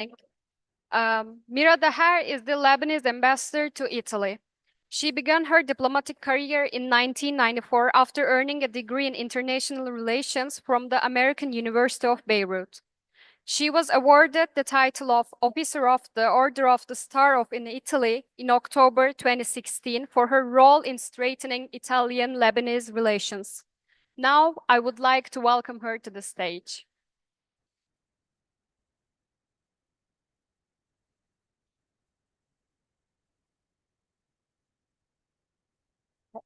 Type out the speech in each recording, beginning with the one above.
Thank you. Mira Daher is the Lebanese ambassador to Italy. She began her diplomatic career in 1994 after earning a degree in international relations from the American University of Beirut. She was awarded the title of Officer of the Order of the Star of in Italy in October 2016 for her role in strengthening Italian-Lebanese relations. Now, I would like to welcome her to the stage.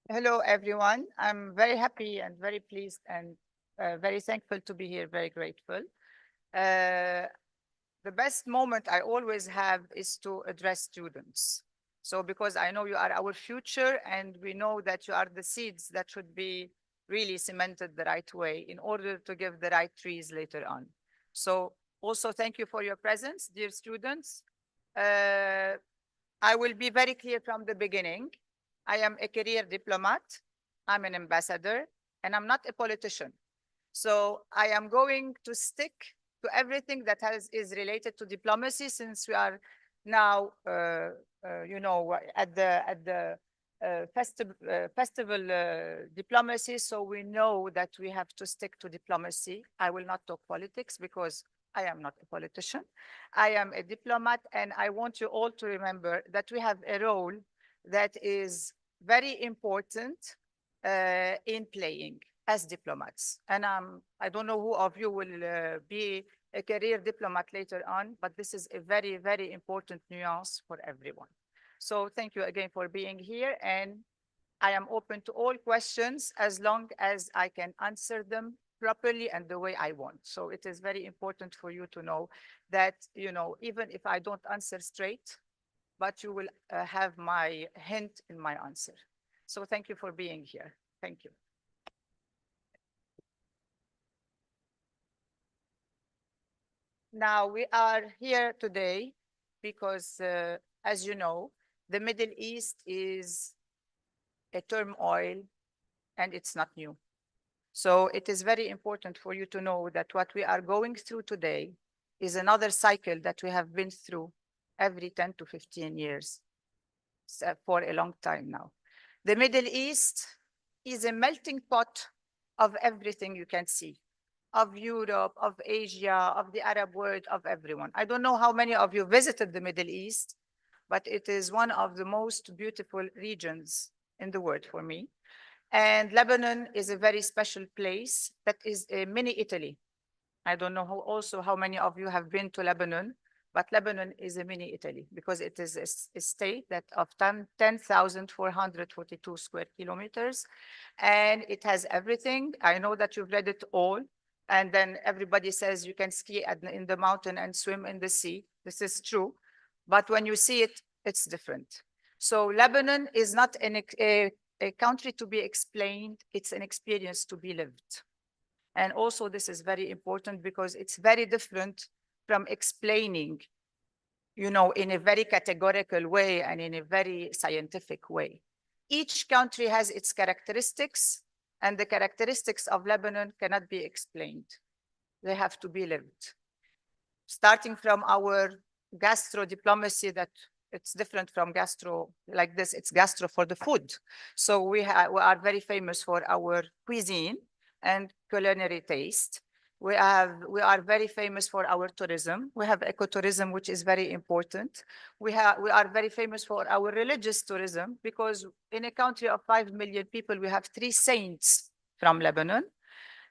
Hello, everyone. I'm very happy and very pleased and very thankful to be here, very grateful. The best moment I always have is to address students. So because I know you are our future and we know that you are the seeds that should be really cemented the right way in order to give the right trees later on. So also thank you for your presence, dear students. I will be very clear from the beginning. I am a career diplomat, I'm an ambassador, and I'm not a politician. So I am going to stick to everything that is related to diplomacy, since we are now, at the festival diplomacy. So we know that we have to stick to diplomacy. I will not talk politics because I am not a politician. I am a diplomat, and I want you all to remember that we have a role that is very important in playing as diplomats. And I don't know who of you will be a career diplomat later on, but this is a very, very important nuance for everyone. So thank you again for being here. And I am open to all questions as long as I can answer them properly and the way I want. So it is very important for you to know that, even if I don't answer straight, but you will have my hint in my answer. So thank you for being here. Thank you. Now we are here today because, as you know, the Middle East is a turmoil and it's not new. So it is very important for you to know that what we are going through today is another cycle that we have been through every 10 to 15 years for a long time now. The Middle East is a melting pot of everything you can see, of Europe, of Asia, of the Arab world, of everyone. I don't know how many of you visited the Middle East, but it is one of the most beautiful regions in the world for me. And Lebanon is a very special place that is a mini Italy. I don't know how many of you have been to Lebanon, but Lebanon is a mini Italy because it is a state that of 10,442 square kilometers, and it has everything. I know that you've read it all, and then everybody says you can ski in the mountain and swim in the sea. This is true, but when you see it, it's different. So Lebanon is not a country to be explained, it's an experience to be lived. And also this is very important because it's very different from explaining, in a very categorical way and in a very scientific way. Each country has its characteristics, and the characteristics of Lebanon cannot be explained. They have to be lived. Starting from our gastro diplomacy, that it's different from gastro like this, it's gastro for the food. So we are very famous for our cuisine and culinary taste. We are very famous for our tourism. We have ecotourism, which is very important. We are very famous for our religious tourism because in a country of 5 million people, we have 3 saints from Lebanon,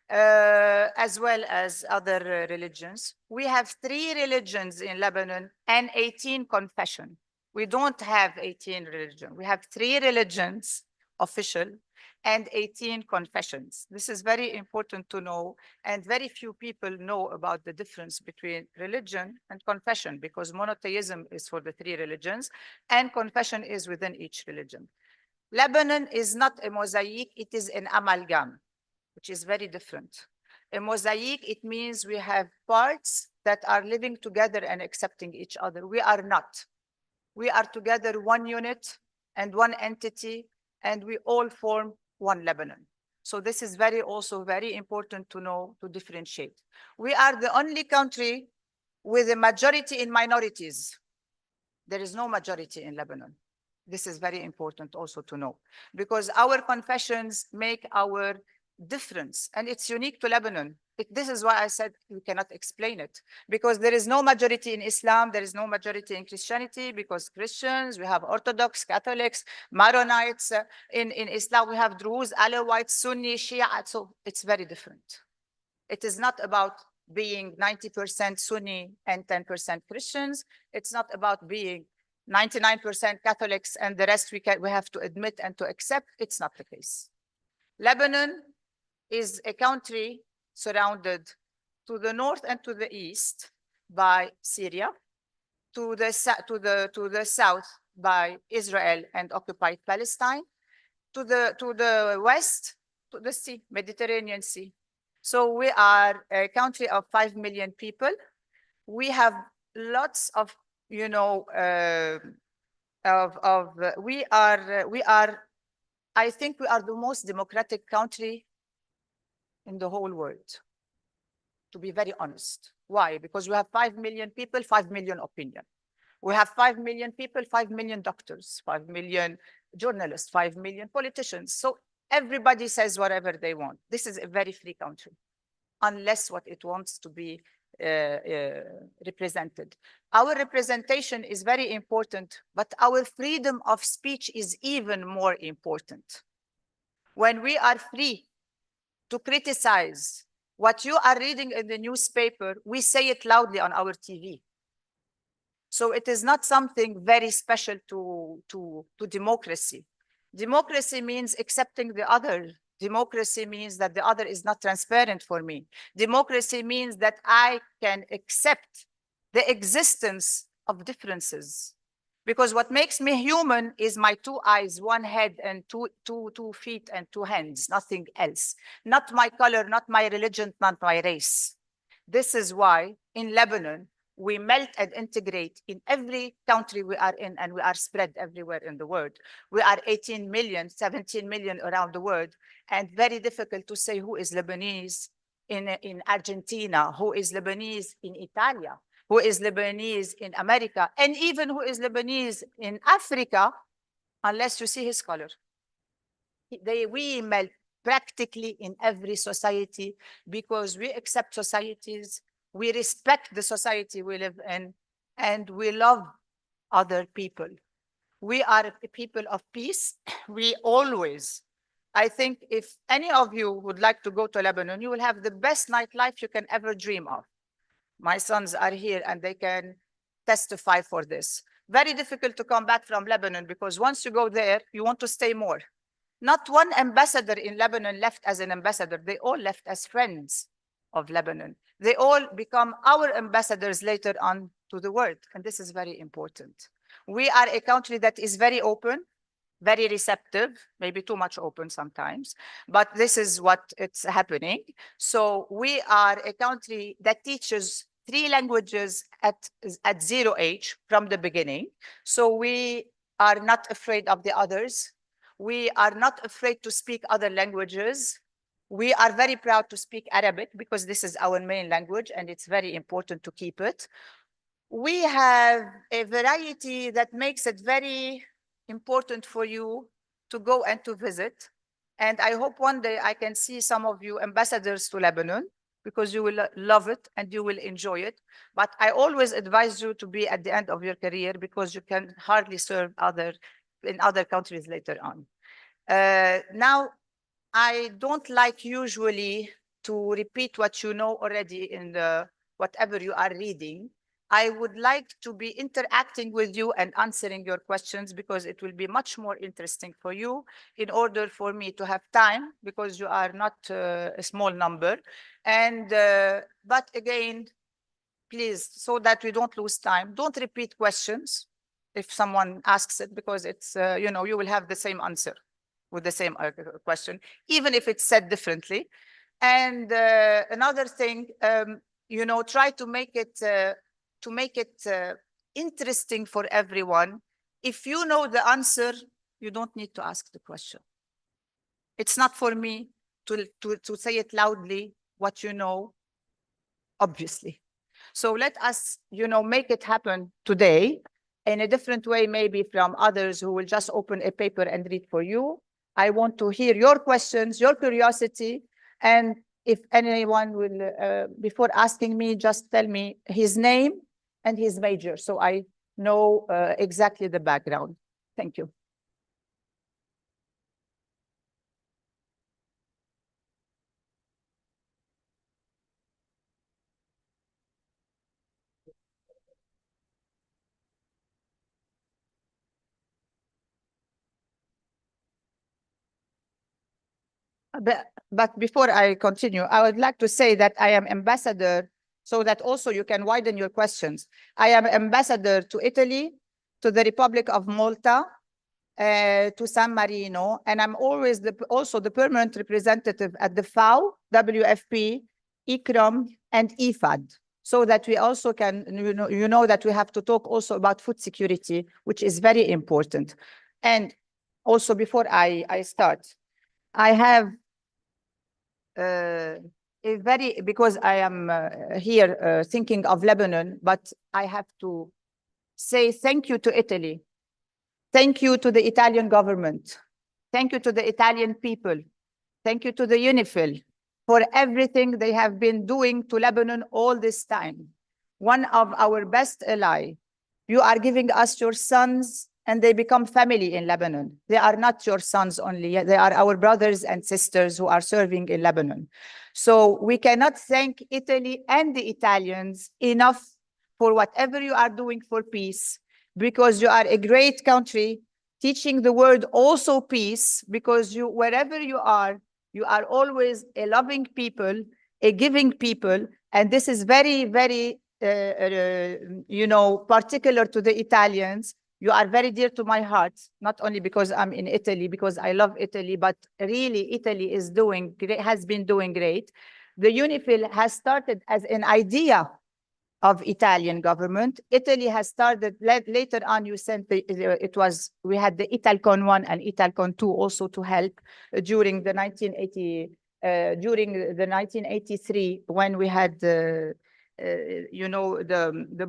as well as other religions. We have 3 religions in Lebanon and 18 confessions. We don't have 18 religions. We have 3 religions, official, and 18 confessions. This is very important to know, and very few people know about the difference between religion and confession, because monotheism is for the 3 religions, and confession is within each religion. Lebanon is not a mosaic, it is an amalgam, which is very different. A mosaic, it means we have parts that are living together and accepting each other. We are not. We are together one unit and one entity, and we all form one Lebanon. So this is also very important to know, to differentiate. We are the only country with a majority in minorities. There is no majority in Lebanon. This is very important also to know, because our confessions make our difference, and it's unique to Lebanon. This is why I said we cannot explain it, because there is no majority in Islam, there is no majority in Christianity, because Christians, we have Orthodox, Catholics, Maronites. In Islam, we have Druze, Alawites, Sunni, Shia, so it's very different. It is not about being 90% Sunni and 10% Christians. It's not about being 99% Catholics and the rest we have to admit and to accept. It's not the case. Lebanon is a country surrounded to the north and to the east by Syria, to the south by Israel and occupied Palestine, to the west to the sea, Mediterranean Sea. So we are a country of 5 million people. We have lots of, we are, I think we are the most democratic country in the whole world, to be very honest. Why? Because we have 5 million people, 5 million opinion. We have 5 million people, 5 million doctors, 5 million journalists, 5 million politicians. So everybody says whatever they want. This is a very free country, unless what it wants to be represented. Our representation is very important, but our freedom of speech is even more important. When we are free to criticize what you are reading in the newspaper, we say it loudly on our TV. So it is not something very special to democracy. Democracy means accepting the other. Democracy means that the other is not transparent for me. Democracy means that I can accept the existence of differences. Because what makes me human is my 2 eyes, 1 head, and two feet and 2 hands, nothing else. Not my color, not my religion, not my race. This is why in Lebanon, we melt and integrate in every country we are in, and we are spread everywhere in the world. We are 18 million, 17 million around the world, and very difficult to say who is Lebanese in Argentina, who is Lebanese in Italia, who is Lebanese in America, and even who is Lebanese in Africa, unless you see his color. We melt practically in every society because we accept societies, we respect the society we live in, and we love other people. We are a people of peace. We always, I think if any of you would like to go to Lebanon, you will have the best nightlife you can ever dream of. My sons are here and they can testify for this. Very difficult to come back from Lebanon because once you go there, you want to stay more. Not one ambassador in Lebanon left as an ambassador. They all left as friends of Lebanon. They all become our ambassadors later on to the world. And this is very important. We are a country that is very open, very receptive, maybe too much open sometimes, but this is what it's happening. So we are a country that teaches 3 languages at 0 age from the beginning. So we are not afraid of the others. We are not afraid to speak other languages. We are very proud to speak Arabic because this is our main language and it's very important to keep it. We have a variety that makes it very important for you to go and to visit. And I hope one day I can see some of you ambassadors to Lebanon because you will love it and you will enjoy it. But I always advise you to be at the end of your career because you can hardly serve in other countries later on. Now, I don't like usually to repeat what you know already in whatever you are reading. I would like to be interacting with you and answering your questions because it will be much more interesting for you in order for me to have time because you are not a small number. And, but again, please, so that we don't lose time, don't repeat questions if someone asks it because it's, you will have the same answer with the same question, even if it's said differently. And another thing, try to make it interesting for everyone. If you know the answer, you don't need to ask the question. It's not for me to say it loudly, what you know, obviously. So let us, make it happen today in a different way, maybe from others who will just open a paper and read for you. I want to hear your questions, your curiosity, and if anyone will, before asking me, just tell me his name and his major, so I know exactly the background. Thank you. But before I continue, I would like to say that I am ambassador, so that also you can widen your questions. I am ambassador to Italy, to the Republic of Malta, to San Marino, and I'm always also the permanent representative at the FAO, WFP, ICROM, and IFAD, so that we also can, that we have to talk also about food security, which is very important. And also, before I start, I have because I am here thinking of Lebanon, but I have to say thank you to Italy. Thank you to the Italian government. Thank you to the Italian people. Thank you to the UNIFIL for everything they have been doing to Lebanon all this time. One of our best allies. You are giving us your sons, and they become family in Lebanon. They are not your sons only. They are our brothers and sisters who are serving in Lebanon. So we cannot thank Italy and the Italians enough for whatever you are doing for peace, because you are a great country teaching the world also peace, because wherever you are always a loving people, a giving people. And this is very, very, particular to the Italians. You are very dear to my heart, not only because I'm in Italy, because I love Italy, but really Italy has been doing great. The UNIFIL has started as an idea of Italian government. Italy has started later on. We had the Italcon 1 and Italcon 2 also to help during the 1983, when we had the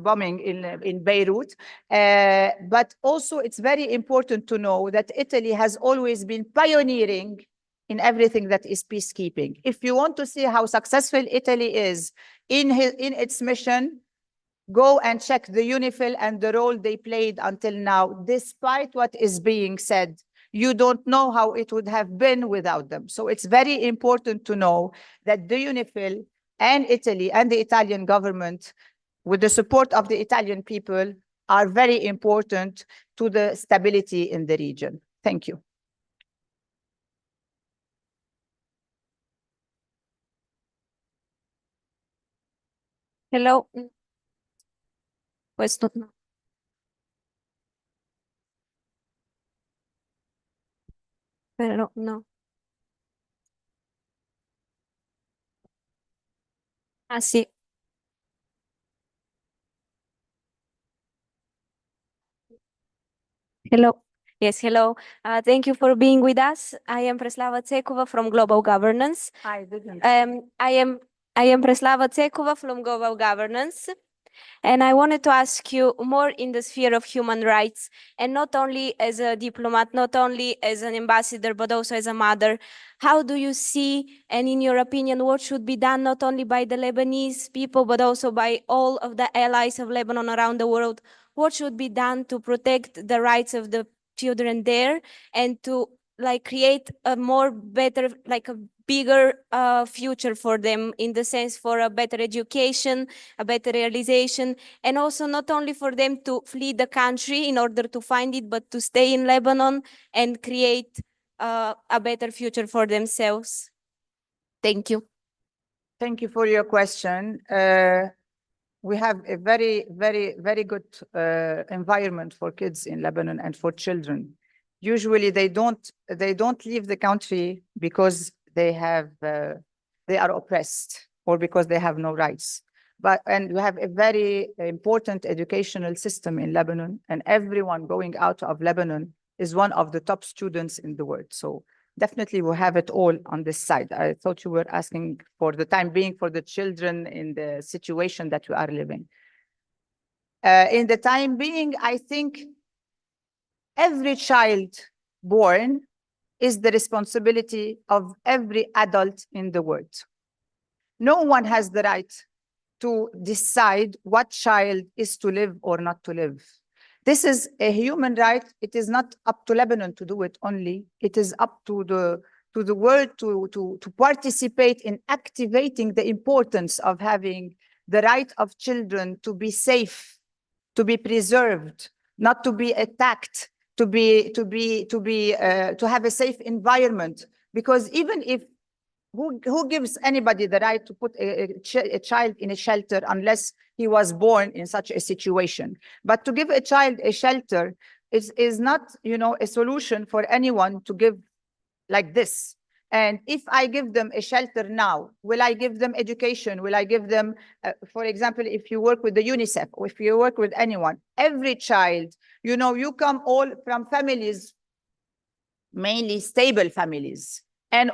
bombing in Beirut. But also it's very important to know that Italy has always been pioneering in everything that is peacekeeping. If you want to see how successful Italy is in its mission, go and check the UNIFIL and the role they played until now. Despite what is being said, you don't know how it would have been without them. So it's very important to know that the UNIFIL and Italy and the Italian government, with the support of the Italian people, are very important to the stability in the region. Thank you. Hello. Questo no. Pero no. Ah, sì. Hello. Yes, hello. Thank you for being with us. I am Preslava Tsekova from Global Governance. I didn't. I am Preslava Tsekova from Global Governance. And I wanted to ask you more in the sphere of human rights, and not only as a diplomat, not only as an ambassador, but also as a mother. How do you see, and in your opinion, what should be done not only by the Lebanese people, but also by all of the allies of Lebanon around the world? What should be done to protect the rights of the children there, and to create a better, a bigger future for them, in the sense for a better education, a better realization, and also not only for them to flee the country in order to find it, but to stay in Lebanon and create a better future for themselves. Thank you. Thank you for your question. We have a very, very, very good environment for kids in Lebanon and for children. Usually they don't leave the country because they are oppressed or because they have no rights. And we have a very important educational system in Lebanon, and everyone going out of Lebanon is one of the top students in the world. So Definitely we have it all on this side. I thought you were asking for the time being for the children in the situation that we are living. In the time being, I think every child born is the responsibility of every adult in the world. No one has the right to decide what child is to live or not to live. This is a human right. It is not up to Lebanon to do it only. It is up to the world to participate in activating the importance of having the right of children to be safe, to be preserved, not to be attacked, to have a safe environment. Because even if who gives anybody the right to put a child in a shelter unless he was born in such a situation? But to give a child a shelter is not, a solution for anyone to give like this. And if I give them a shelter now, will I give them education? Will I give them, for example, if you work with the UNICEF or if you work with anyone, every child, you come all from families, mainly stable families. And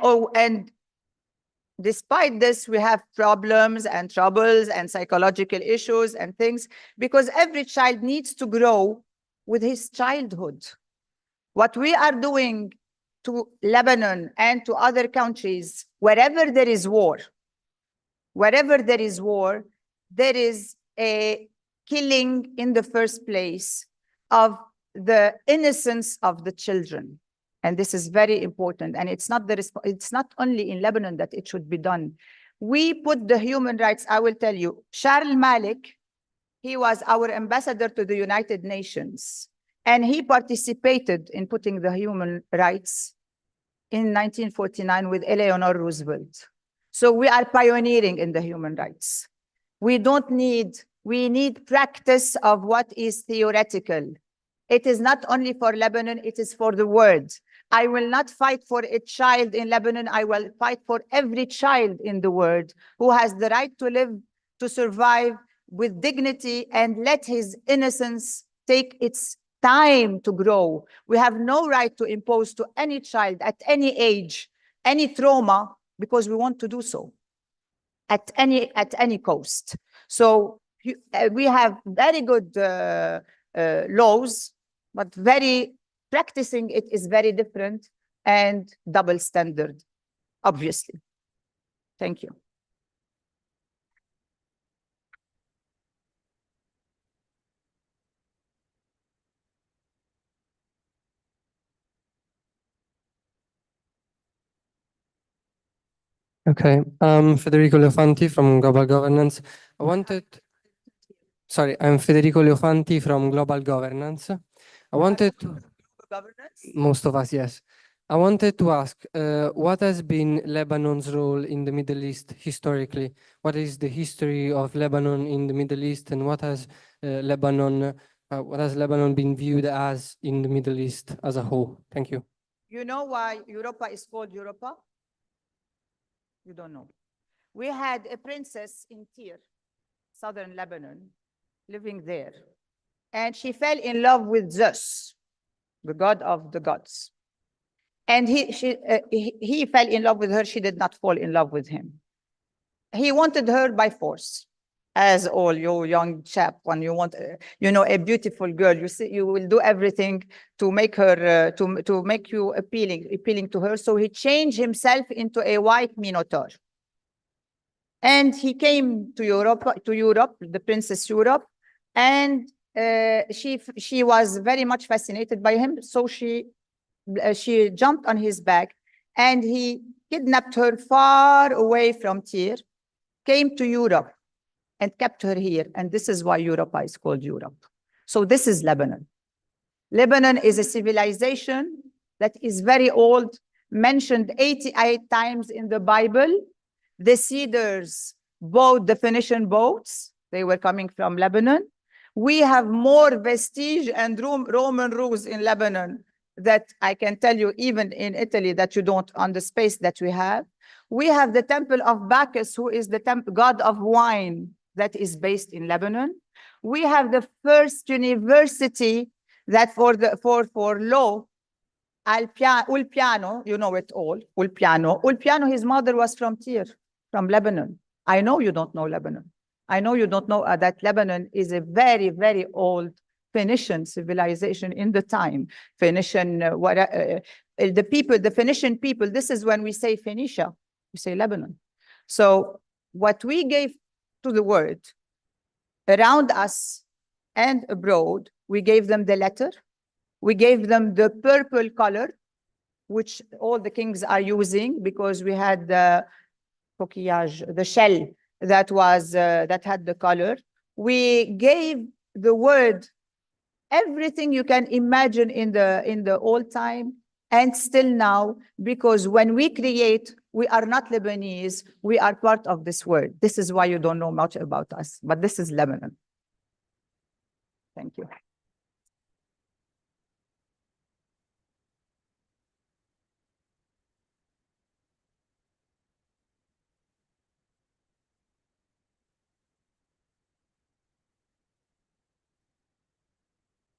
despite this, we have problems and troubles and psychological issues and things, because every child needs to grow with his childhood. What we are doing to Lebanon and to other countries, wherever there is war, there is a killing in the first place of the innocence of the children. And this is very important. And it's not only in Lebanon that it should be done. We put the human rights, I will tell you, Charles Malik, he was our ambassador to the United Nations. And he participated in putting the human rights in 1949 with Eleanor Roosevelt. So we are pioneering in the human rights. We need practice of what is theoretical. It is not only for Lebanon, it is for the world. I will not fight for a child in Lebanon. I will fight for every child in the world who has the right to live, to survive with dignity, and let his innocence take its time to grow. We have no right to impose to any child at any age, any trauma, because we want to do so at any cost. So we have very good laws, but practicing it is very different and double standard, obviously. Thank you. Okay, Federico Leofanti from Global Governance. I'm Federico Leofanti from Global Governance. Most of us, yes. I wanted to ask, what has been Lebanon's role in the Middle East historically? What is the history of Lebanon in the Middle East, and what has Lebanon been viewed as in the Middle East as a whole? Thank you. You know why Europa is called Europa? You don't know. We had a princess in Tyre, southern Lebanon, living there. And she fell in love with Zeus, the god of the gods. And he fell in love with her. She did not fall in love with him. He wanted her by force. As all you young chap, when you want, a beautiful girl, you will do everything to make her, to make you appealing to her. So he changed himself into a white minotaur. And he came to Europe, the Princess Europe, and she was very much fascinated by him. So she jumped on his back, and he kidnapped her far away from Tyre, came to Europe, and kept her here. And this is why Europa is called Europe. So this is Lebanon. Lebanon is a civilization that is very old, mentioned 88 times in the Bible. The Cedars bought the Phoenician boats. They were coming from Lebanon. We have more vestige and Roman ruins in Lebanon that I can tell you, even in Italy, that you don't, on the space that we have. We have the temple of Bacchus, who is the god of wine, that is based in Lebanon. We have the first university that for law ul piano, you know it all, ul piano, his mother was from Tyre, from Lebanon. I know you don't know Lebanon. I know you don't know that Lebanon is a very, very old Phoenician civilization in the time. Phoenician, the Phoenician people, this is when we say Phoenicia, we say Lebanon. So what we gave to the world around us and abroad, we gave them the letter, we gave them the purple color, which all the kings are using because we had the coquillage, the shell that was that had the color. We gave the word everything you can imagine in the old time and still now, because when we create, we are not Lebanese, we are part of this world. This is why you don't know much about us, but this is Lebanon. Thank you.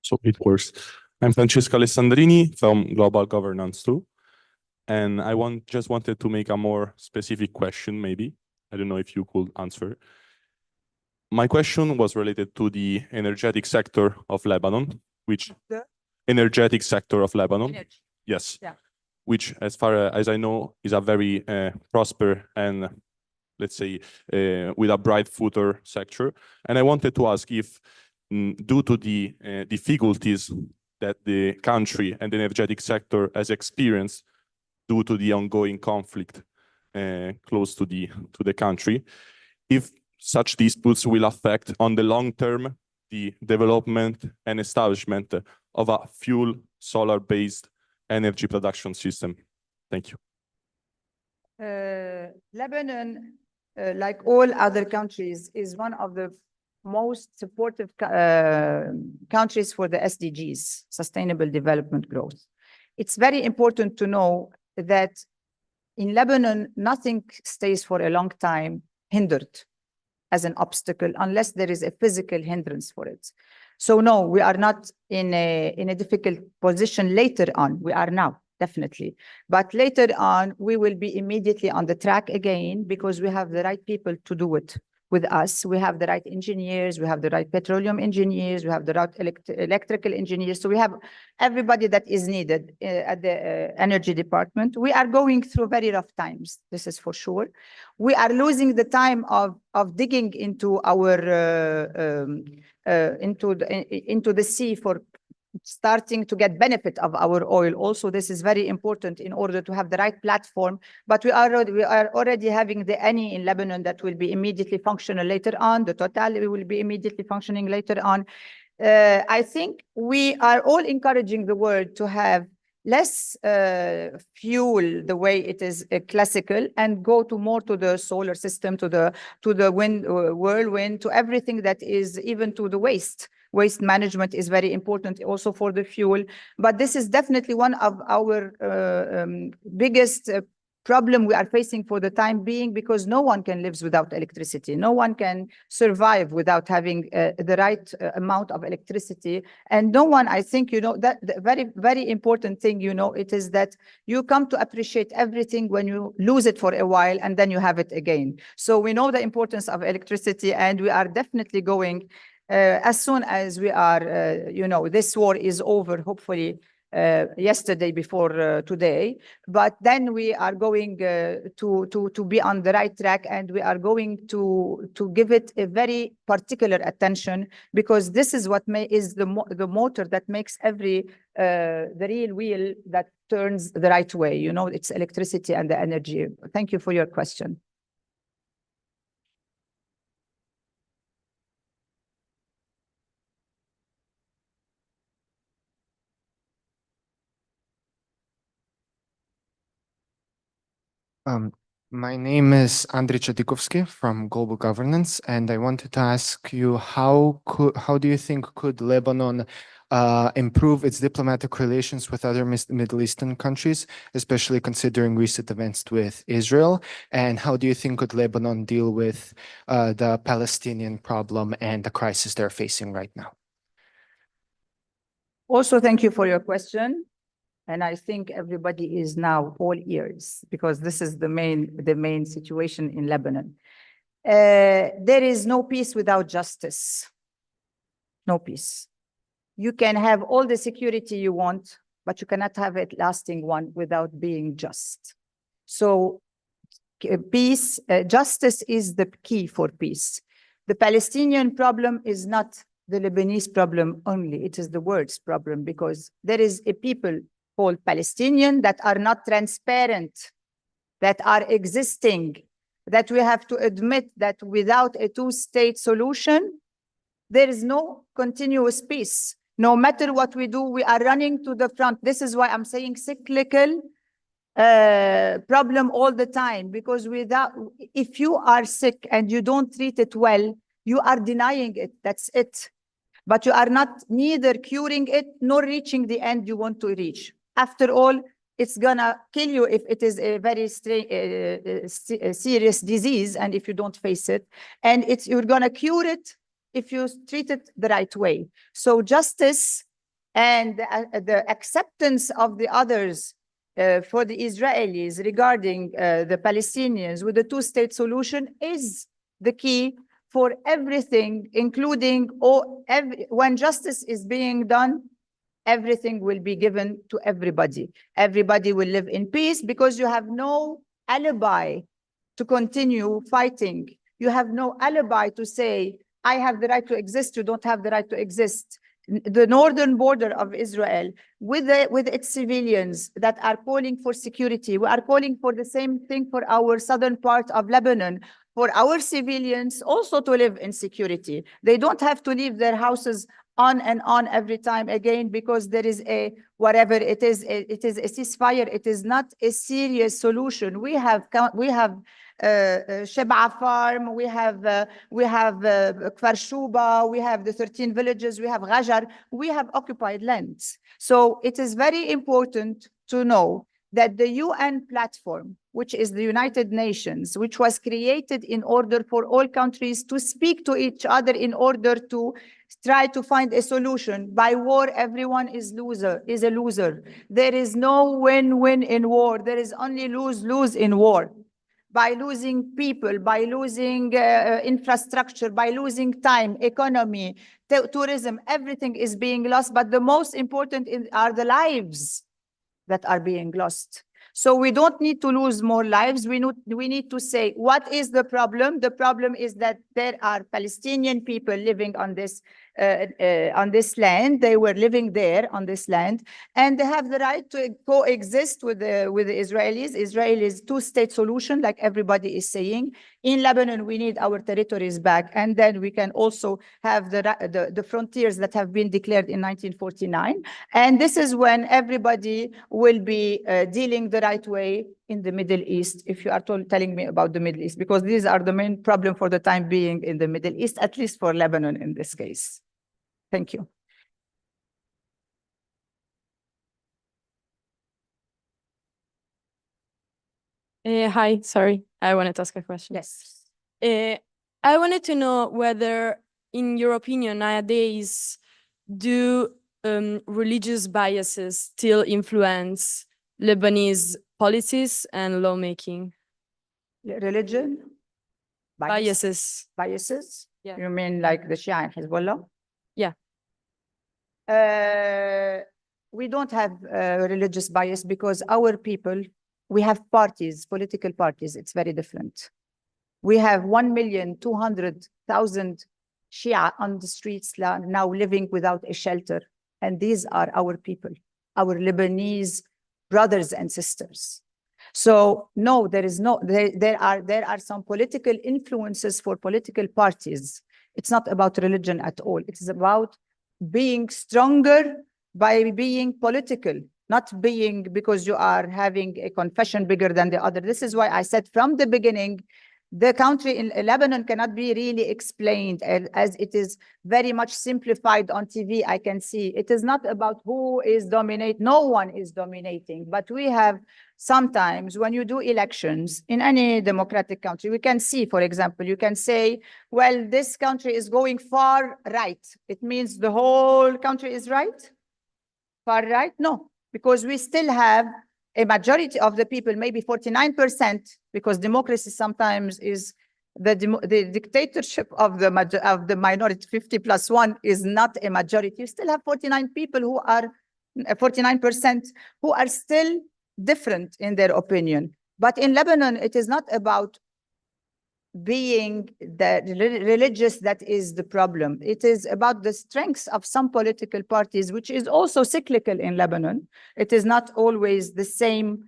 So it works. I'm Francesco Alessandrini from Global Governance too. And I just wanted to make a more specific question, maybe. I don't know if you could answer. My question was related to the energetic sector of Lebanon, which energetic sector of Lebanon. Energy. Yes. Yeah. Which, as far as I know, is a very prosper and, let's say, with a bright future sector. And I wanted to ask if, due to the difficulties that the country and the energetic sector has experienced due to the ongoing conflict close to the country, if such disputes will affect on the long term the development and establishment of a fuel solar-based energy production system. Thank you. Lebanon, like all other countries, is one of the most supportive countries for the SDGs, Sustainable Development Growth. It's very important to know that in Lebanon, nothing stays for a long time hindered as an obstacle unless there is a physical hindrance for it. So no, we are not in a difficult position later on. We are now, definitely. But later on, we will be immediately on the track again because we have the right people to do it with us. We have the right engineers, we have the right petroleum engineers, we have the right electrical engineers. So we have everybody that is needed at the energy department. We are going through very rough times, this is for sure. We are losing the time of digging into our into the sea for starting to get benefit of our oil. Also, this is very important in order to have the right platform. But we are already having the Annie in Lebanon that will be immediately functional later on. The Total will be immediately functioning later on. I think we are all encouraging the world to have less fuel the way it is classical and go to more to the solar system, to the wind, whirlwind, to everything that is even to the waste. Waste management is very important also for the fuel. But this is definitely one of our biggest problem we are facing for the time being, because no one can live without electricity. No one can survive without having the right amount of electricity. And no one, I think, you know, that the very, very important thing, you know, it is that you come to appreciate everything when you lose it for a while and then you have it again. So we know the importance of electricity, and we are definitely going as soon as we are, you know, this war is over, hopefully yesterday before today, but then we are going to be on the right track, and we are going to give it a very particular attention, because this is what is the motor that makes the real wheel that turns the right way. You know, it's electricity and the energy. Thank you for your question. My name is Andriy Chadikovsky from Global Governance, and I wanted to ask you how do you think could Lebanon improve its diplomatic relations with other Middle Eastern countries, especially considering recent events with Israel? And how do you think could Lebanon deal with the Palestinian problem and the crisis they're facing right now? Also, thank you for your question. And I think everybody is now all ears because this is the main situation in Lebanon. There is no peace without justice. No peace. You can have all the security you want, but you cannot have a lasting one without being just. So peace, justice is the key for peace. The Palestinian problem is not the Lebanese problem only. It is the world's problem because there is a people called Palestinian that are not transparent, that are existing, that we have to admit that without a two-state solution, there is no continuous peace. No matter what we do, we are running to the front. This is why I'm saying cyclical problem all the time, because if you are sick and you don't treat it well, you are denying it. That's it. But you are not neither curing it nor reaching the end you want to reach. After all, it's gonna kill you if it is a very serious disease and if you don't face it. And you're gonna cure it if you treat it the right way. So justice and the acceptance of the others for the Israelis regarding the Palestinians with the two-state solution is the key for everything, including when justice is being done, everything will be given to everybody. Everybody will live in peace because you have no alibi to continue fighting. You have no alibi to say, I have the right to exist, you don't have the right to exist. The northern border of Israel, with its civilians that are calling for security, we are calling for the same thing for our southern part of Lebanon, for our civilians also to live in security. They don't have to leave their houses on and on every time again because there is whatever it is a ceasefire. It is not a serious solution. We have Sheb'a farm, we have Kfar Shuba, we have the 13 villages, we have Ghajar, we have occupied lands. So it is very important to know that the UN platform, which is the United Nations, which was created in order for all countries to speak to each other in order to try to find a solution. By war, everyone is a loser. There is no win-win in war. There is only lose-lose in war. By losing people, by losing infrastructure, by losing time, economy, tourism, everything is being lost. But the most important are the lives that are being lost. So we don't need to lose more lives. We need to say, what is the problem? The problem is that there are Palestinian people living on this land. They were living there on this land, and they have the right to coexist with the Israelis. Israelis two-state solution, like everybody is saying. In Lebanon, we need our territories back, and then we can also have the frontiers that have been declared in 1949. And this is when everybody will be dealing the right way in the Middle East, if you are telling me about the Middle East, because these are the main problem for the time being in the Middle East, at least for Lebanon in this case. Thank you. Hi, sorry, I wanted to ask a question. Yes. I wanted to know whether, in your opinion, nowadays, do religious biases still influence Lebanese policies and lawmaking? Religion? Biases. Biases? Yeah. You mean like the Shia and Hezbollah? Yeah. We don't have religious bias because our people, we have parties, political parties. It's very different. We have 1,200,000 Shia on the streets now living without a shelter. And these are our people, our Lebanese brothers and sisters. So no, there are some political influences for political parties. It's not about religion at all. It is about being stronger by being political, not being because you are having a confession bigger than the other. This is why I said from the beginning, the country in Lebanon cannot be really explained as it is very much simplified on TV. I can see it is not about who is dominating. No one is dominating, but we have sometimes when you do elections in any democratic country, we can see, for example, you can say, well, this country is going far right. It means the whole country is right. Far right? No. because we still have a majority of the people, maybe 49%, because democracy sometimes is the dictatorship of the minority. 50+1 is not a majority. You still have 49 people who are 49% who are still different in their opinion. But in Lebanon, it is not about being the religious that is the problem. It is about the strengths of some political parties, which is also cyclical in Lebanon. It is not always the same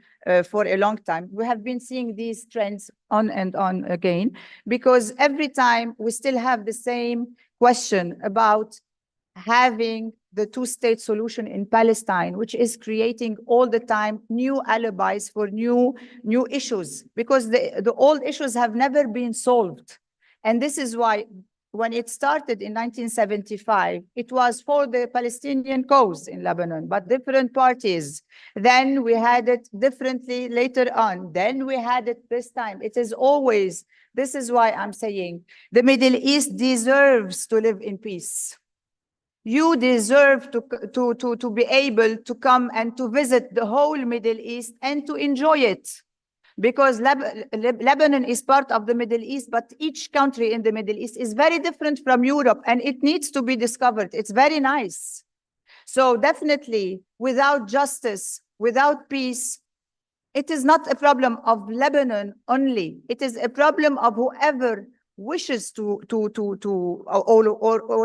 for a long time. We have been seeing these trends on and on again, because every time we still have the same question about having the two-state solution in Palestine, which is creating all the time new alibis for new issues, because the old issues have never been solved. And this is why when it started in 1975, it was for the Palestinian cause in Lebanon, but different parties. Then we had it differently later on. Then we had it this time. It is always, this is why I'm saying the Middle East deserves to live in peace. You deserve to be able to come and to visit the whole Middle East and to enjoy it. Because Lebanon is part of the Middle East, but each country in the Middle East is very different from Europe, and it needs to be discovered. It's very nice. So definitely, without justice, without peace, it is not a problem of Lebanon only. It is a problem of whoever wishes or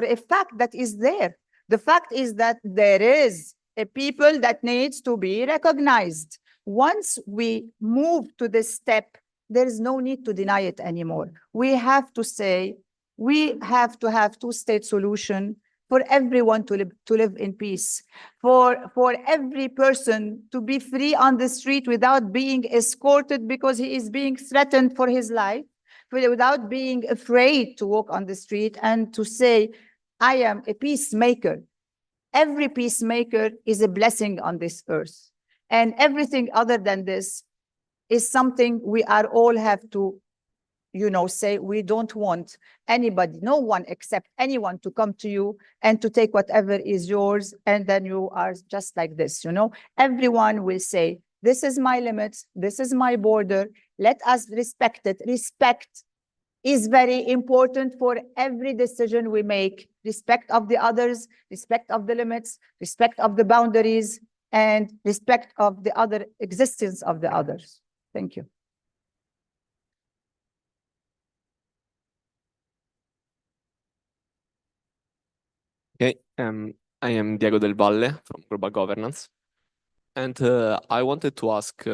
a fact that is there. The fact is that there is a people that needs to be recognized. Once we move to this step, there is no need to deny it anymore. We have to say, we have to have two-state solution for everyone to live in peace, for every person to be free on the street without being escorted because he is being threatened for his life, without being afraid to walk on the street, and to say, I am a peacemaker. Every peacemaker is a blessing on this earth. And everything other than this is something we are all have to, say we don't want anybody, no one except anyone to come to you and to take whatever is yours. And then you are just like this, Everyone will say, this is my limits, this is my border. Let us respect it. Respect is very important for every decision we make. Respect of the others, respect of the limits, respect of the boundaries, and respect of the other existence of the others. Thank you. Okay, I am Diego Del Valle from Global Governance, and I wanted to ask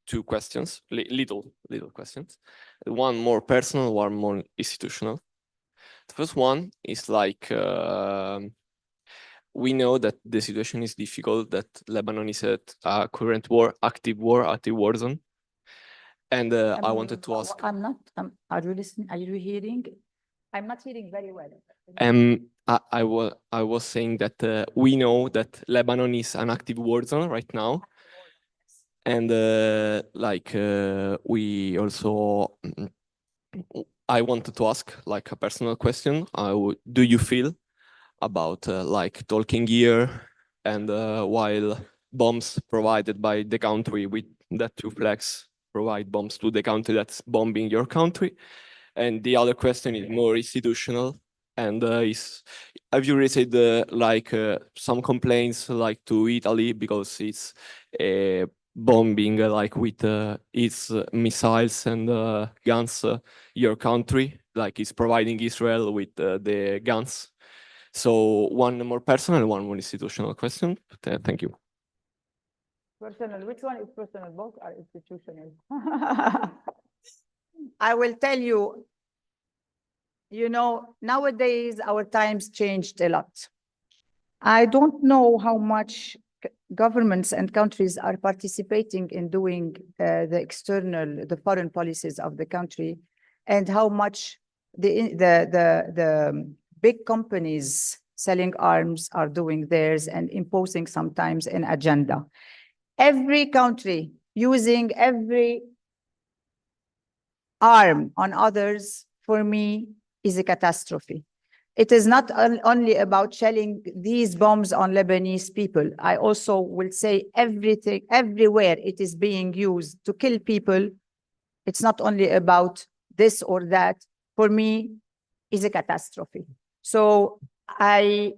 two questions, little questions. One more personal, one more institutional. The first one is like, we know that the situation is difficult, that Lebanon is at a current active war zone. And I wanted to ask. I'm not, are you listening? Are you hearing? I'm not hearing very well. I was saying that we know that Lebanon is an active war zone right now. And we also, I wanted to ask like a personal question. Do you feel about like talking here and while bombs provided by the country with that two flags provide bombs to the country that's bombing your country? And the other question is more institutional, and have you received some complaints like to Italy because it's bombing like with its missiles and guns your country, like it's providing Israel with the guns? So one more personal, one more institutional question. Thank you. Personal, which one is personal? Both are institutional. I will tell you, nowadays our times changed a lot. I don't know how much governments and countries are participating in doing the foreign policies of the country, and how much the big companies selling arms are doing theirs and imposing sometimes an agenda. Every country using every arm on others, for me, is a catastrophe. it is not only about shelling these bombs on Lebanese people. I also will say everything, everywhere it is being used to kill people. It's not only about this or that. For me, is a catastrophe. So I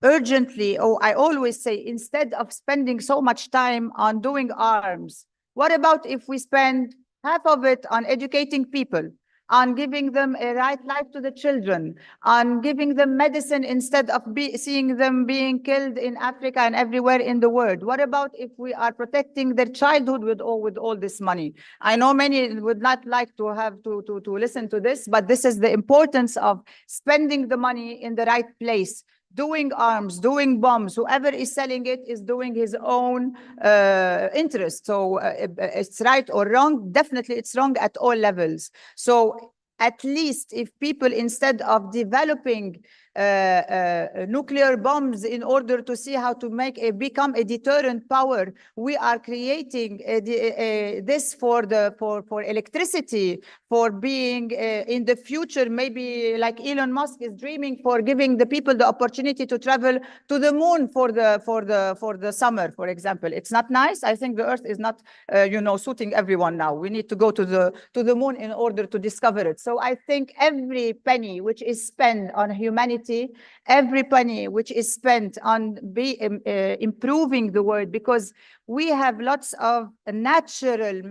urgently, I always say, instead of spending so much time on doing arms, what about if we spend half of it on educating people, on giving them a right life to the children, on giving them medicine instead of seeing them being killed in Africa and everywhere in the world? What about if we are protecting their childhood with all this money? I know many would not like to have to listen to this, but this is the importance of spending the money in the right place. Doing arms, doing bombs, whoever is selling it is doing his own interest. So it's right or wrong. Definitely it's wrong at all levels. So at least if people, instead of developing nuclear bombs in order to see how to become a deterrent power, we are creating this for electricity, for being in the future, maybe like Elon Musk is dreaming, for giving the people the opportunity to travel to the moon for the summer, for example. It's not nice. I think the Earth is not suiting everyone now. We need to go to the moon in order to discover it. So I think every penny which is spent on humanity, every penny which is spent on improving the world, because we have lots of natural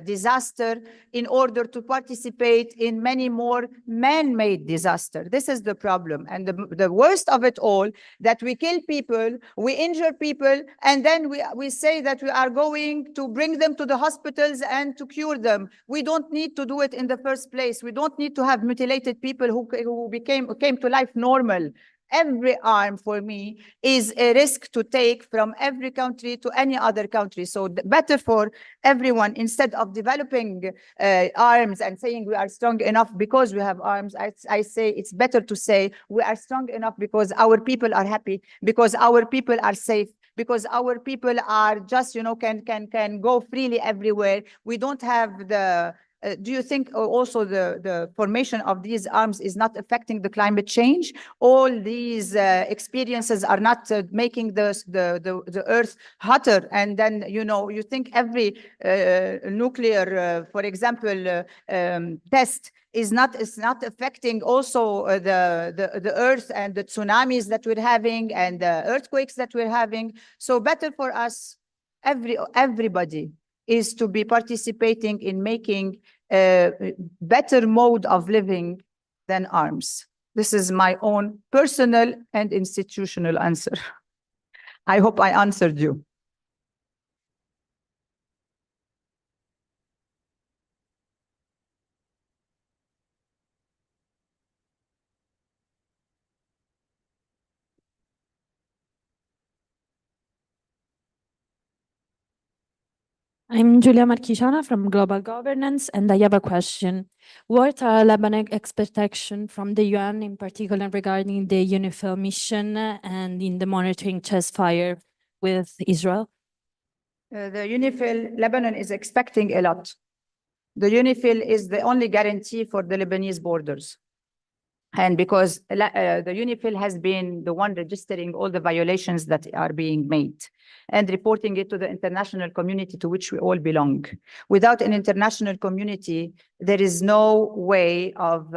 disaster in order to participate in many more man-made disaster. This is the problem. And the worst of it all, that we kill people, we injure people, and then we say that we are going to bring them to the hospitals and to cure them. We don't need to do it in the first place. We don't need to have mutilated people who came to life normal. Every arm, for me, is a risk to take from every country to any other country. So better for everyone, instead of developing arms and saying we are strong enough because we have arms, I say it's better to say we are strong enough because our people are happy, because our people are safe, because our people are just, can go freely everywhere. We don't have the do you think also the formation of these arms is not affecting the climate change? All these experiences are not making the Earth hotter. And then, you think every nuclear, for example, test is not affecting also the Earth and the tsunamis that we're having and the earthquakes that we're having. So better for us, everybody, is to be participating in making a better mode of living than arms. This is my own personal and institutional answer. I hope I answered you. I'm Giulia Marchiciana from Global Governance, and I have a question. What are Lebanon's expectations from the UN, in particular regarding the UNIFIL mission and in the monitoring ceasefire with Israel? The UNIFIL, Lebanon is expecting a lot. The UNIFIL is the only guarantee for the Lebanese borders. And because the UNIFIL has been the one registering all the violations that are being made and reporting it to the international community to which we all belong. Without an international community, there is no way of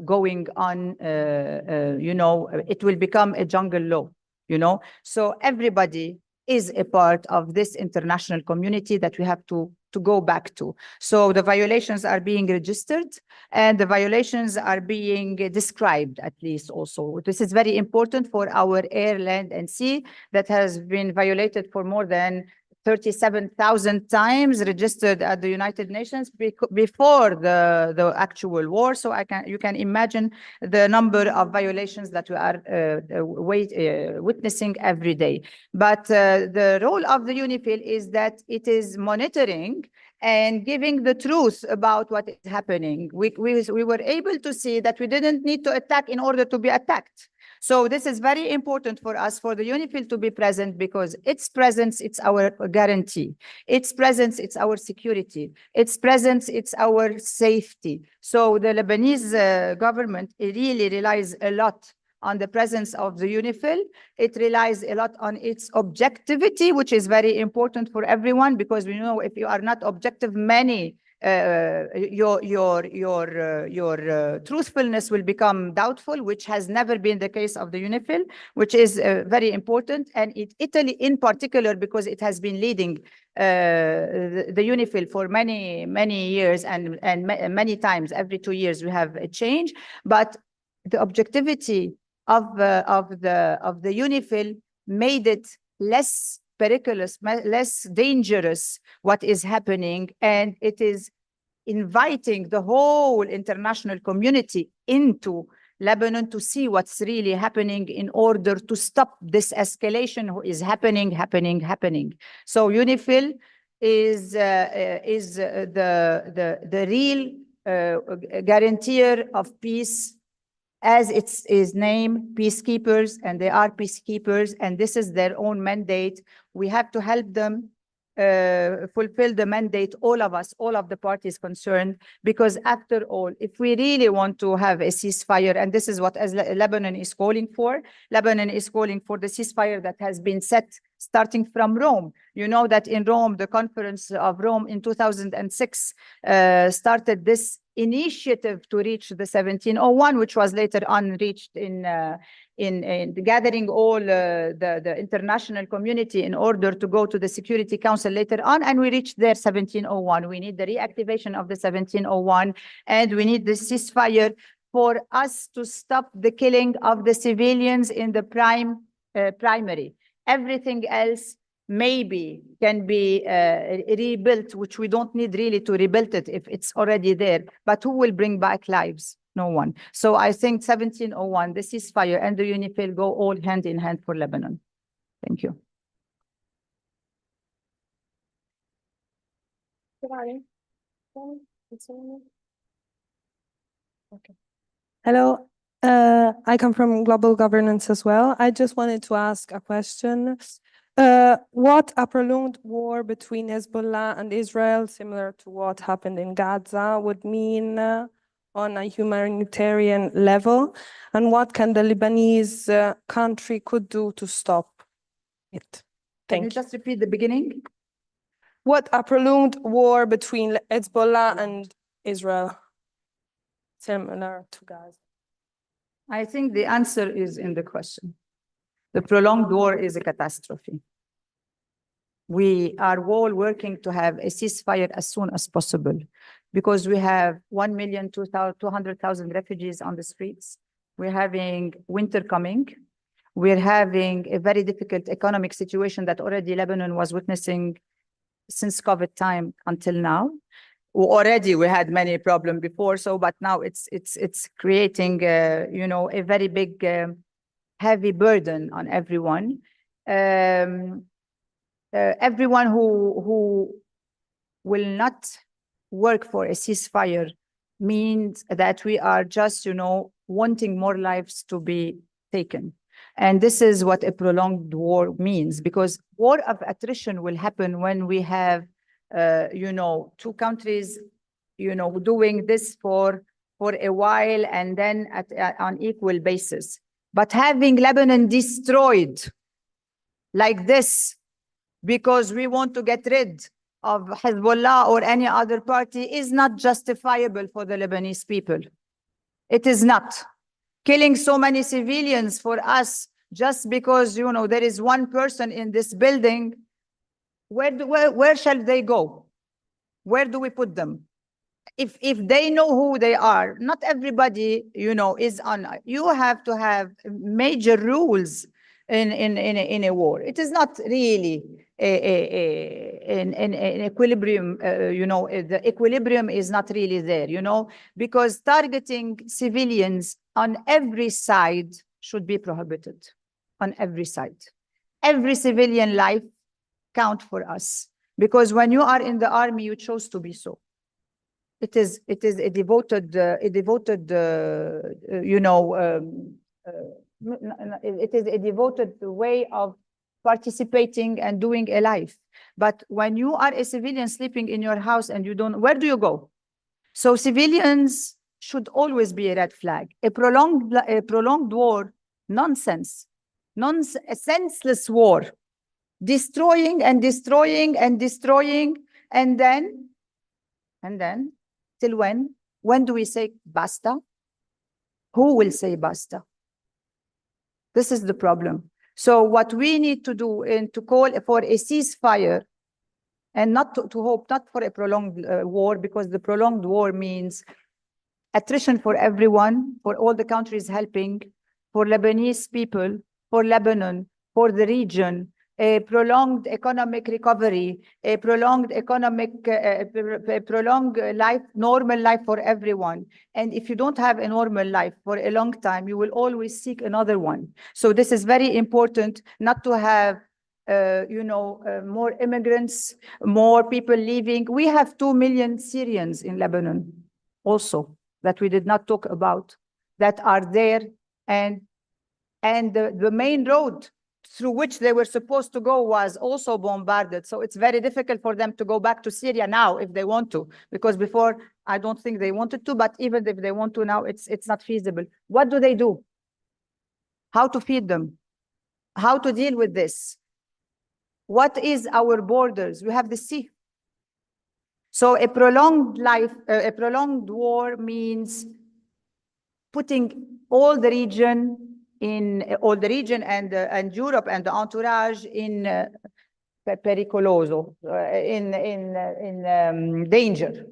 going on, it will become a jungle law, So everybody is a part of this international community that we have to go back to. So the violations are being registered and the violations are being described, at least also. This is very important for our air, land, and sea that has been violated for more than 37,000 times, registered at the United Nations before the actual war. So you can imagine the number of violations that we are witnessing every day. But the role of the UNIFIL is that it is monitoring and giving the truth about what is happening. We were able to see that we didn't need to attack in order to be attacked. So this is very important for us, for the UNIFIL to be present, because its presence, it's our guarantee. Its presence, it's our security. Its presence, it's our safety. So the Lebanese government, it really relies a lot on the presence of the UNIFIL. It relies a lot on its objectivity, which is very important for everyone, because we know if you are not objective, your truthfulness will become doubtful, which has never been the case of the UNIFIL, which is very important. And Italy in particular, because it has been leading the UNIFIL for many years, and many times every 2 years we have a change. But the objectivity of the UNIFIL made it less perilous, less dangerous what is happening, and it is inviting the whole international community into Lebanon to see what's really happening in order to stop this escalation who is happening. So UNIFIL is the real guarantor of peace, as its name, peacekeepers, and they are peacekeepers, and this is their own mandate. We have to help them fulfill the mandate, all of us, all of the parties concerned, because after all, if we really want to have a ceasefire, and this is what Lebanon is calling for, Lebanon is calling for the ceasefire that has been set starting from Rome. You know that in Rome, the Conference of Rome in 2006 started this initiative to reach the 1701, which was later on reached in gathering all the international community in order to go to the Security Council later on, and we reached there 1701. We need the reactivation of the 1701, and we need the ceasefire for us to stop the killing of the civilians in the primary. Everything else maybe can be rebuilt, which we don't need really to rebuild it if it's already there. But who will bring back lives? No one. So I think 1701, the ceasefire and the UNIFIL go all hand in hand for Lebanon. Thank you. Okay. Hello, I come from global governance as well. I just wanted to ask a question. What a prolonged war between Hezbollah and Israel, similar to what happened in Gaza, would mean on a humanitarian level, and what can the Lebanese country could do to stop it? Can you just repeat the beginning? What a prolonged war between Hezbollah and Israel, similar to Gaza. I think the answer is in the question. The prolonged war is a catastrophe. We are all working to have a ceasefire as soon as possible, because we have 1,200,000 refugees on the streets. We're having winter coming. We're having a very difficult economic situation that already Lebanon was witnessing since COVID time until now. Already we had many problems before, but now it's creating a very big heavy burden on everyone. Everyone who will not work for a ceasefire means that we are just, wanting more lives to be taken. And this is what a prolonged war means, because war of attrition will happen when we have, two countries, doing this for a while and then on equal basis. But having Lebanon destroyed like this, because we want to get rid of Hezbollah or any other party, is not justifiable for the Lebanese people. It is not. Killing so many civilians for us just because, there is one person in this building, where shall they go? Where do we put them? If they know who they are, not everybody, is on. You have to have major rules in a war. It is not really an equilibrium. The equilibrium is not really there. Because targeting civilians on every side should be prohibited. On every side, every civilian life count for us. Because when you are in the army, you chose to be so. It is a devoted It is a devoted way of participating and doing a life. But when you are a civilian sleeping in your house and you don't, where do you go? So civilians should always be a red flag. A prolonged war, nonsense, a senseless war, destroying and destroying and destroying, and then till when? When do we say basta? Who will say basta? This is the problem. So what we need to do is to call for a ceasefire, and not to hope not for a prolonged war, because the prolonged war means attrition for everyone, for all the countries helping, for Lebanese people, for Lebanon, for the region, a prolonged economic recovery, a prolonged prolonged life, normal life for everyone. And if you don't have a normal life for a long time, you will always seek another one. So this is very important, not to have more immigrants, more people leaving. We have 2 million Syrians in Lebanon also that we did not talk about, that are there, and the main road through which they were supposed to go was also bombarded. So it's very difficult for them to go back to Syria now if they want to, because before I don't think they wanted to, but even if they want to now, it's not feasible. What do? How to feed them? How to deal with this? What is our borders? We have the sea. So a prolonged life, a prolonged war means putting all the region and Europe and the entourage in pericoloso, in danger.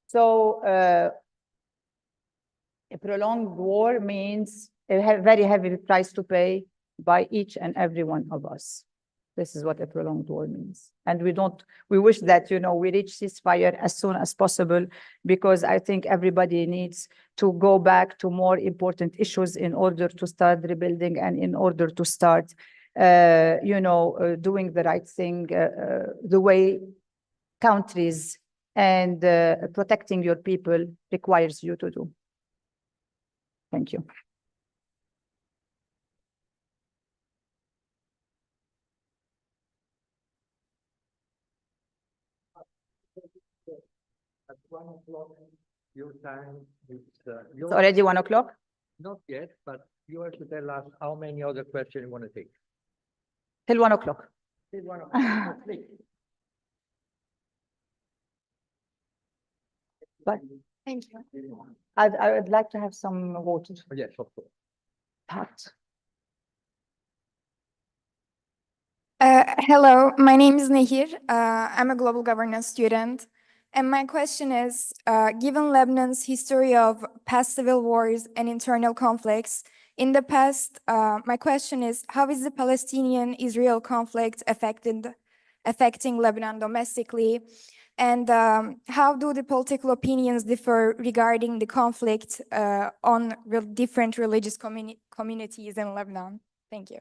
So a prolonged war means a very heavy price to pay by each and every one of us. This is what a prolonged war means. And we wish that, we reach ceasefire as soon as possible, because I think everybody needs to go back to more important issues in order to start rebuilding and in order to start, doing the right thing, the way countries and protecting your people requires you to do. Thank you. At 1 o'clock, your time is. It's already 1 o'clock? Not yet, but you have to tell us how many other questions you want to take. Till 1 o'clock. Till 1 o'clock. Please. But Thank you. I would like to have some water. Oh, yes, of course. Hot. Hello, my name is Nehir. I'm a global governance student. And my question is, given Lebanon's history of past civil wars and internal conflicts, in the past, my question is, how is the Palestinian-Israel conflict affecting Lebanon domestically? And how do the political opinions differ regarding the conflict on different religious communities in Lebanon? Thank you.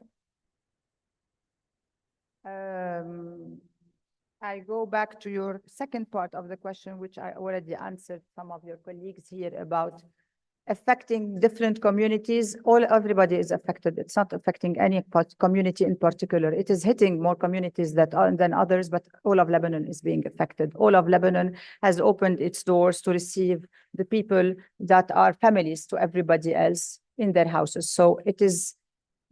I go back to your second part of the question, which I already answered some of your colleagues here about affecting different communities. Everybody is affected. It's not affecting any community in particular. It is hitting more communities than others, but all of Lebanon is being affected. All of Lebanon has opened its doors to receive the people that are families to everybody else in their houses. So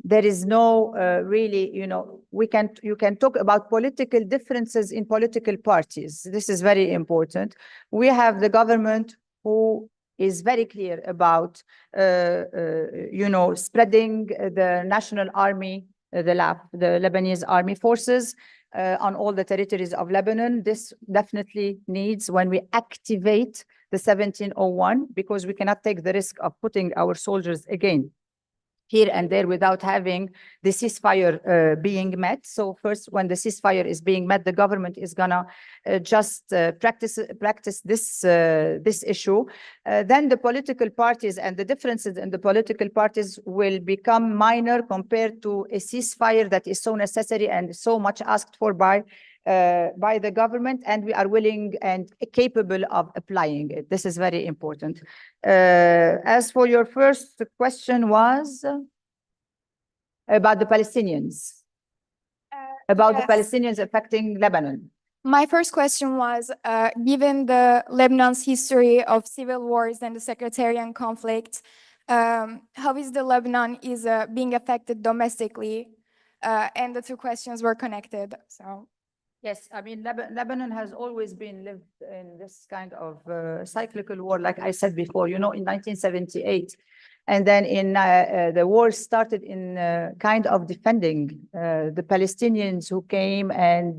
there is no really, you can talk about political differences in political parties. This is very important. We have the government who is very clear about, spreading the national army, the Lebanese army forces on all the territories of Lebanon. This definitely needs, when we activate the 1701, because we cannot take the risk of putting our soldiers again here and there without having the ceasefire being met. So first, when the ceasefire is being met, the government is gonna just practice this issue. Then the political parties and the differences in the political parties will become minor compared to a ceasefire that is so necessary and so much asked for by the government, and we are willing and capable of applying it. This is very important. As for your first question was? about the Palestinians, about the yes. Palestinians affecting Lebanon. My first question was, given the Lebanon's history of civil wars and the sectarian conflict, how is the Lebanon being affected domestically? And the two questions were connected, so. Yes, I mean, Lebanon has always been lived in this kind of cyclical war, like I said before, you know, in 1978. And then the war started in kind of defending the Palestinians who came and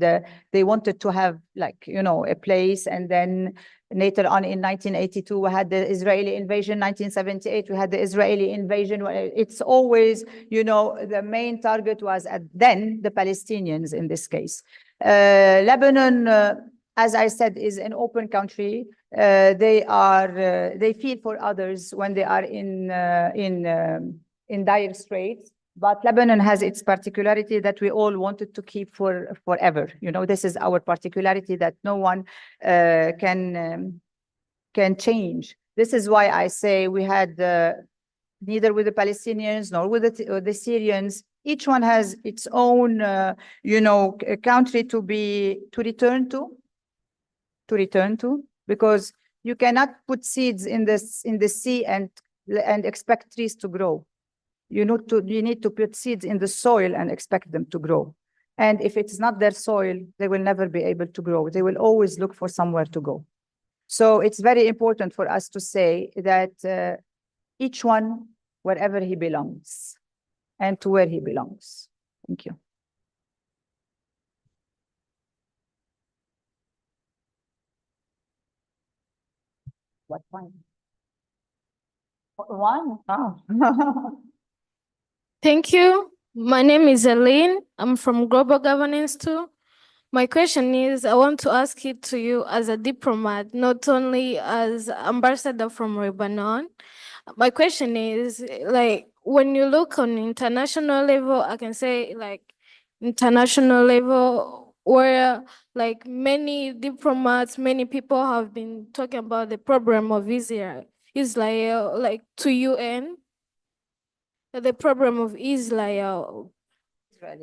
they wanted to have, like, you know, a place. And then later on in 1982, we had the Israeli invasion. 1978, we had the Israeli invasion. It's always, you know, the main target was then the Palestinians in this case. Lebanon, as I said, is an open country. They feel for others when they are in dire straits. But Lebanon has its particularity that we all wanted to keep forever. You know, this is our particularity that no one can change. This is why I say we had neither with the Palestinians nor with the Syrians. Each one has its own, you know, country to return to, because you cannot put seeds in the sea and expect trees to grow. You need to put seeds in the soil and expect them to grow. And if it's not their soil, they will never be able to grow. They will always look for somewhere to go. So it's very important for us to say that each one, wherever he belongs, and to where he belongs. Thank you. What one? One? Oh. Thank you. My name is Aline. I'm from Global Governance too. My question is, I want to ask it to you as a diplomat, not only as ambassador from Lebanon. My question is, like, when you look on international level, I can say like international level where like many diplomats, many people have been talking about the problem of Israel, like to UN, the problem of Israel.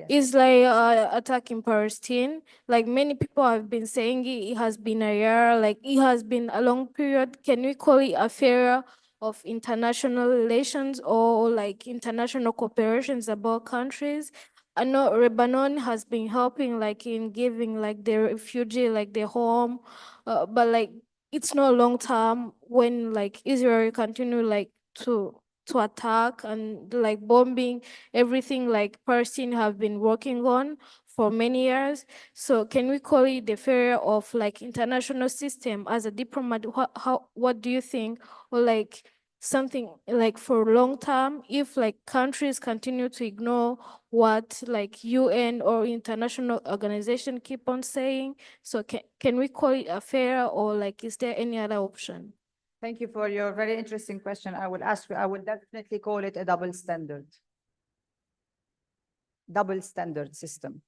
Israel attacking Palestine. Like many people have been saying it has been a year, like it has been a long period. Can we call it a failure of international relations or like international cooperations about countries? I know Lebanon has been helping like in giving like the refugee like their home, but like it's not long term when like Israel continue like to attack and like bombing everything like Palestine have been working on for many years. So can we call it the failure of like international system? As a diplomat, what do you think? Or like something like for long term, if like countries continue to ignore what like UN or international organization keep on saying, so can we call it a failure, or like is there any other option? Thank you for your very interesting question. I will definitely call it a double standard system,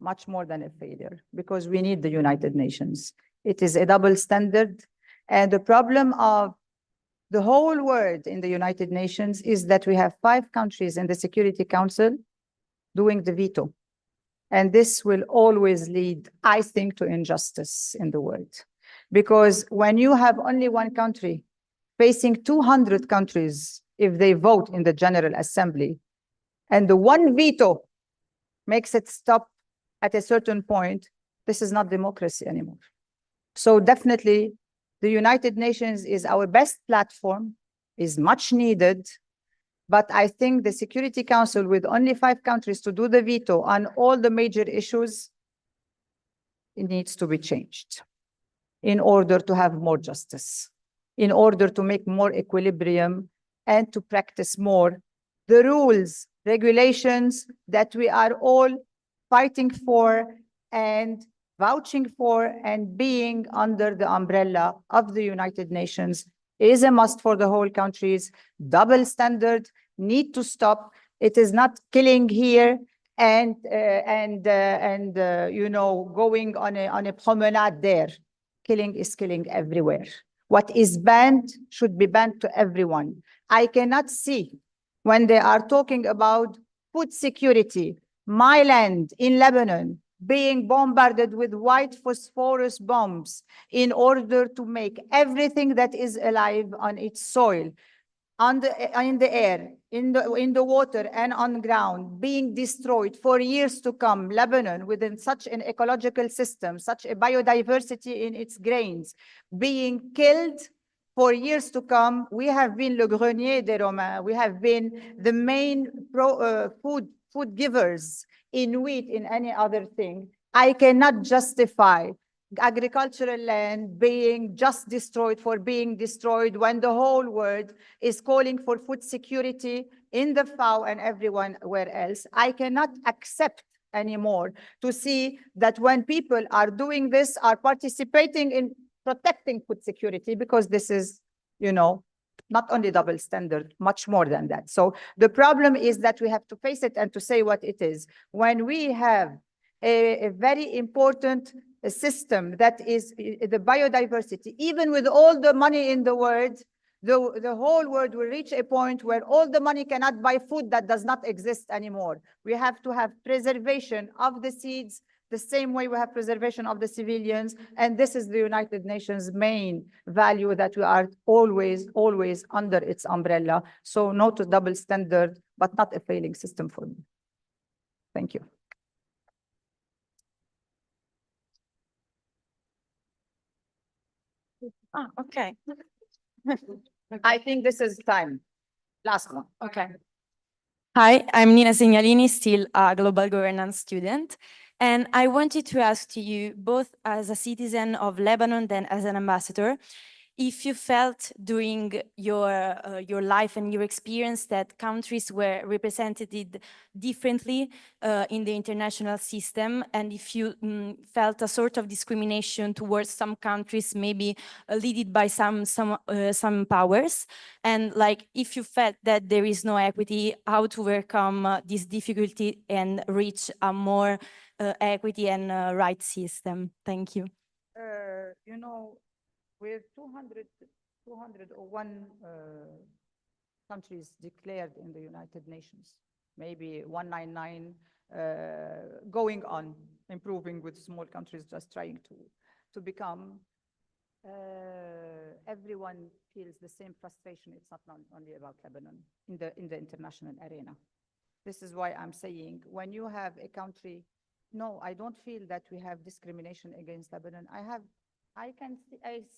much more than a failure, because we need the United Nations. It is a double standard. And the problem of the whole world in the United Nations is that we have 5 countries in the Security Council doing the veto. And this will always lead, I think, to injustice in the world. Because when you have only one country facing 200 countries, if they vote in the General Assembly, and the one veto makes it stop at a certain point, this is not democracy anymore. So definitely, the United Nations is our best platform, is much needed, but I think the Security Council with only 5 countries to do the veto on all the major issues, it needs to be changed in order to have more justice, in order to make more equilibrium and to practice more the rules, regulations that we are all fighting for and vouching for, and being under the umbrella of the United Nations is a must for the whole countries. Double standard need to stop. It is not killing here and you know, going on a promenade there. Killing is killing everywhere. What is banned should be banned to everyone. I cannot see when they are talking about food security, my land in Lebanon being bombarded with white phosphorus bombs in order to make everything that is alive on its soil, in the air, in the water, and on ground, being destroyed for years to come. Lebanon, within such an ecological system, such a biodiversity in its grains, being killed for years to come. We have been le grenier des Romains. We have been the main food givers in wheat, in any other thing. I cannot justify agricultural land being just destroyed for being destroyed when the whole world is calling for food security in the FAO and everywhere else. I cannot accept anymore to see that when people are doing this, are participating in protecting food security, because this is, you know, not only double standard, much more than that. So the problem is that we have to face it and to say what it is. When we have a very important system that is the biodiversity, even with all the money in the world, the whole world will reach a point where all the money cannot buy food that does not exist anymore. We have to have preservation of the seeds the same way we have preservation of the civilians. And this is the United Nations main value, that we are always under its umbrella. So not a double standard, but not a failing system for me. Thank you. Okay. I think this is time. Last one. Okay. Hi, I'm Nina Segnalini, still a global governance student. And I wanted to ask to you, both as a citizen of Lebanon, then as an ambassador, if you felt during your life and your experience that countries were represented differently in the international system, and if you felt a sort of discrimination towards some countries, maybe led by some powers, and like if you felt that there is no equity, how to overcome this difficulty and reach a more equity and right system. Thank you. You know, with 201 countries declared in the United Nations, maybe 199 going on, improving with small countries just trying to become, everyone feels the same frustration. It's not only about Lebanon in the international arena. This is why I'm saying, when you have a country, no, I don't feel that we have discrimination against Lebanon. I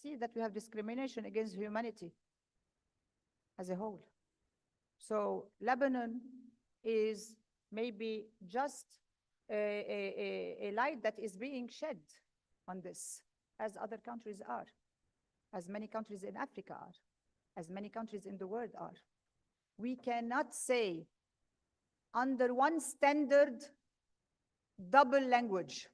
see that we have discrimination against humanity as a whole. So Lebanon is maybe just a light that is being shed on this, as other countries are, as many countries in Africa are, as many countries in the world are. We cannot say under one standard, double language.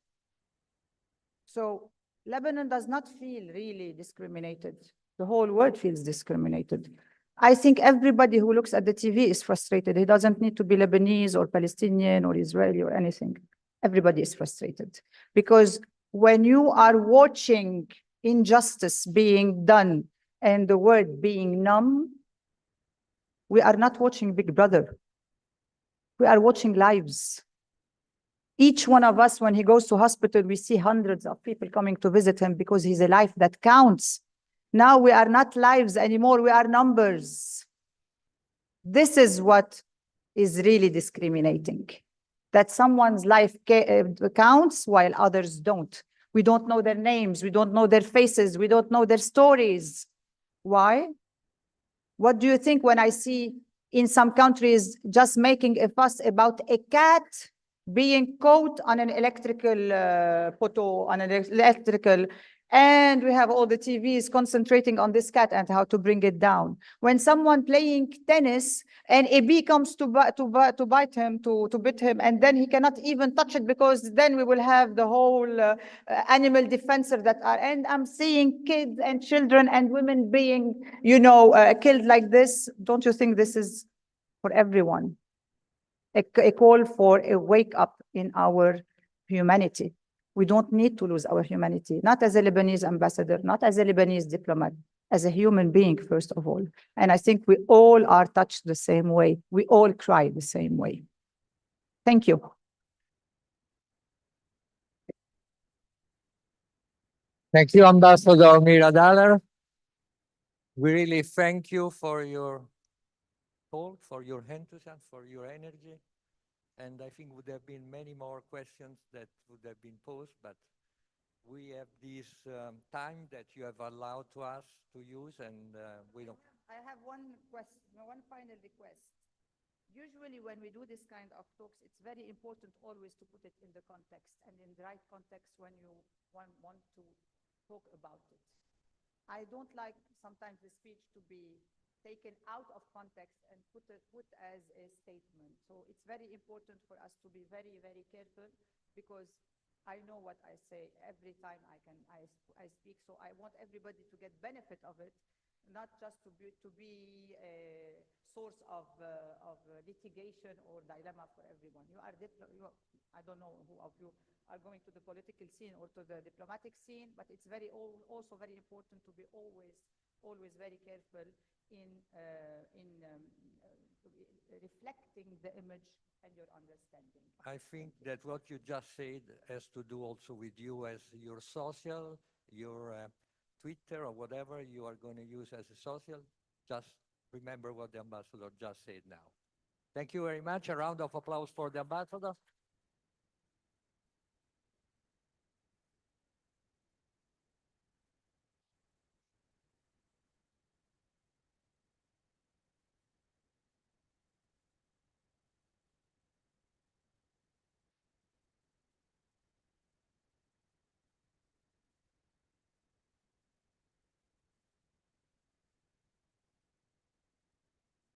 So Lebanon does not feel really discriminated. The whole world feels discriminated. I think everybody who looks at the TV is frustrated. He doesn't need to be Lebanese or Palestinian or Israeli or anything. Everybody is frustrated. Because when you are watching injustice being done and the world being numb, we are not watching Big Brother. We are watching lives. Each one of us, when he goes to hospital, we see hundreds of people coming to visit him because he's a life that counts. Now we are not lives anymore, we are numbers. This is what is really discriminating, that someone's life counts while others don't. We don't know their names, we don't know their faces, we don't know their stories. Why? What do you think when I see in some countries just making a fuss about a cat being caught on an electrical photo, on an electrical, and we have all the TVs concentrating on this cat and how to bring it down. When someone playing tennis and a bee comes to bite him, to bit him, and then he cannot even touch it because then we will have the whole animal defensor that are, and I'm seeing kids and children and women being, you know, killed like this. Don't you think this is for everyone? A call for a wake up in our humanity. We don't need to lose our humanity, not as a Lebanese ambassador, not as a Lebanese diplomat, as a human being, first of all. And I think we all are touched the same way. We all cry the same way. Thank you. Thank you, Ambassador Miradaler. We really thank you for your talk, for your enthusiasm, for your energy. And I think would have been many more questions that would have been posed, but we have this time that you have allowed to us to use, and we don't. I have one question, one final request. Usually when we do this kind of talks, it's very important always to put it in the context and in the right context when you want to talk about it. I don't like sometimes the speech to be taken out of context and put as a statement. So it's very important for us to be very, very careful, because I know what I say every time I speak. So I want everybody to get benefit of it, not just to be a source of litigation or dilemma for everyone. I don't know who of you are going to the political scene or to the diplomatic scene, but it's also very important to be always very careful in reflecting the image and your understanding. I think that what you just said has to do also with you as your social, your Twitter or whatever you are going to use as a social. Just remember what the ambassador just said now. Thank you very much. A round of applause for the ambassador.